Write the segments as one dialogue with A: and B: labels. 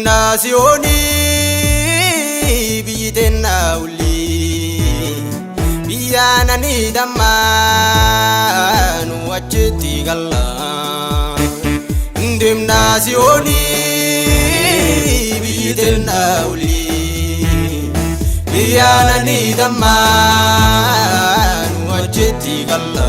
A: Indemnazioni biyitenna uli biyana ni damanu wajeti galla Indemnazioni biyitenna uli biyana ni damanu wajeti galla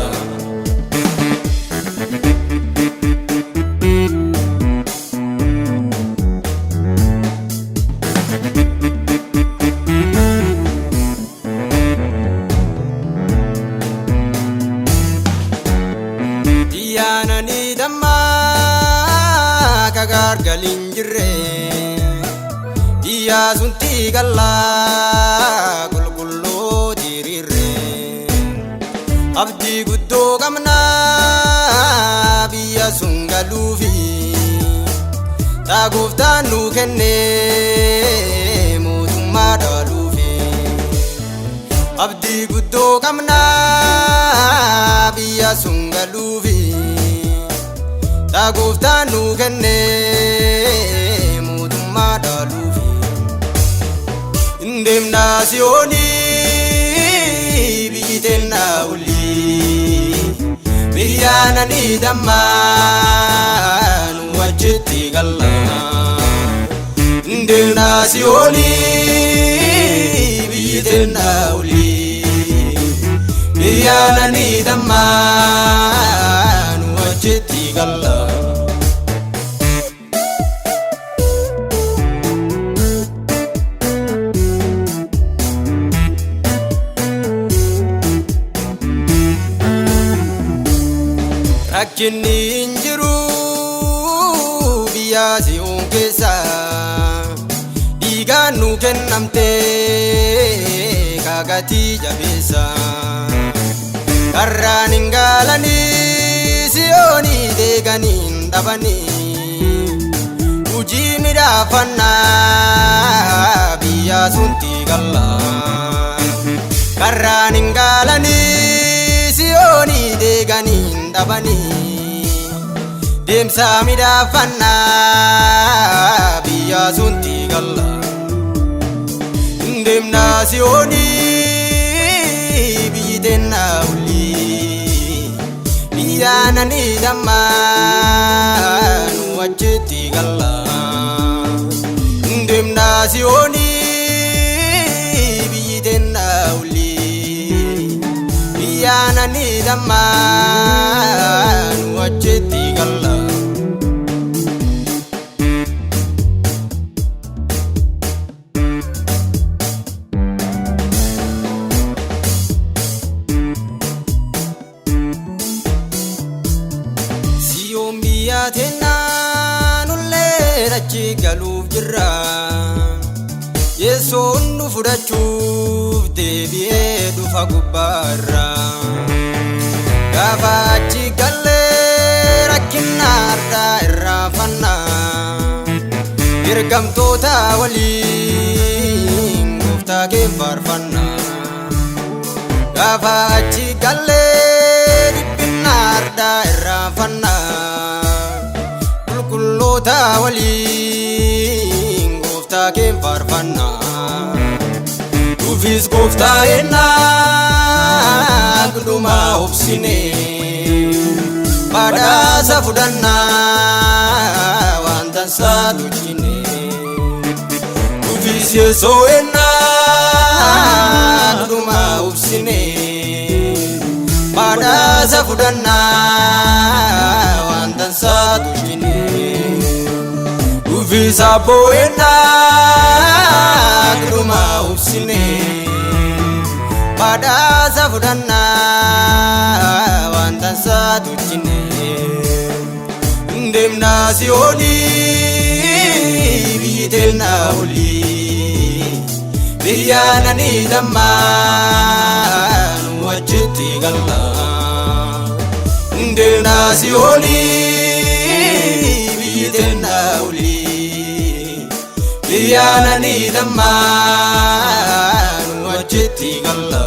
A: Gargalin jirre diya sunti galla gulgullo dirire abdi guddo gamna biya sungalufi taguftan nu kenne mutumma dalufi abdi guddo gamna biya sungalufi taguftan nu kenne mutumma dalufi Indemnazioni biyitenna uli biyana ni damanu wajeti galla Indemnazioni biyitenna uli biyana ni damanu wajeti galla Rakkinni injiru biyya si'uun keessa dhiigaan nu kennamte kaagatii jabeessa karraan hin gaalanii si'oonii deeganii hin dhabanii hujii midhaafannaa biyya sunti galla karraan hin gaalanii si'oonii deeganii hin dhabanii deemsa midhaafannaa biyya sunti galla Indemnazioni biyitenna uli biyana ni damanu wajeti galla Indemnazioni biyitenna uli biyana ni damanu wajeti galla Tena nulle rachi galuf jirra Yesoon nu fudhachuuf deebi'ee dhufa gubbaarra gaafa achi gallee rakkinnaarra irraanfanna ergamtoota waliin gooftaa keen faarfanna gaafa achi gallee dhibbinnaarra irraanfanna kulloota waliin gooftaa keen faarfanna dhufis gooftaa ennaa guduma obsine badhaasa fudhannaa waan tansaa dujjine dhufis Yesoo ennaa guduma obsine badhaasa fudhannaa waan tansaa dujjine Dhufis Abboo ennaa guduma obsine badhaasa fudhannaa waan tansaa dujjine Indemnazioni biyitenna uli biyyana ni damanu wajeti galla Indemnazioni biyitenna uli biyana ni damanu wajeti galla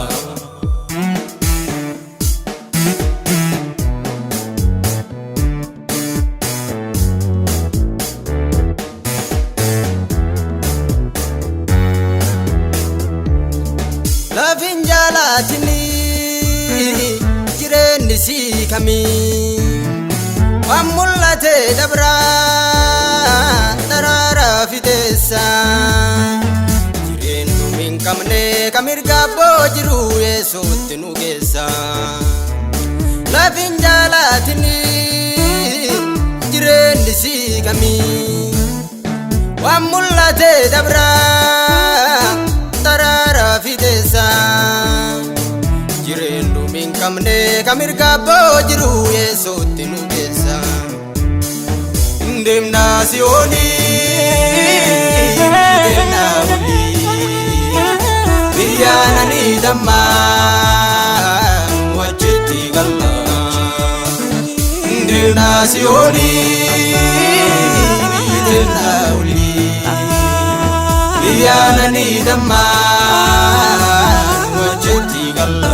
A: lafin jaalatini jireenni si kamii waan mul'ate dabraa daraaraa fideessa jireennu min qabne kamirgaabboo jiru yeesootti nu geessa lafin jaalatini jireenni si kamii waan mul'ate dabraa daraaraa fideessa jireennu min qabne kamirgaabboo jiru yeesootti nu geessa deemnaa Siyoonii deemnaa olii biyyaananii dammaa wajjitti galla deemnaa Siyoonii deemnaa olii biyyaananii dammaa wajjitti galla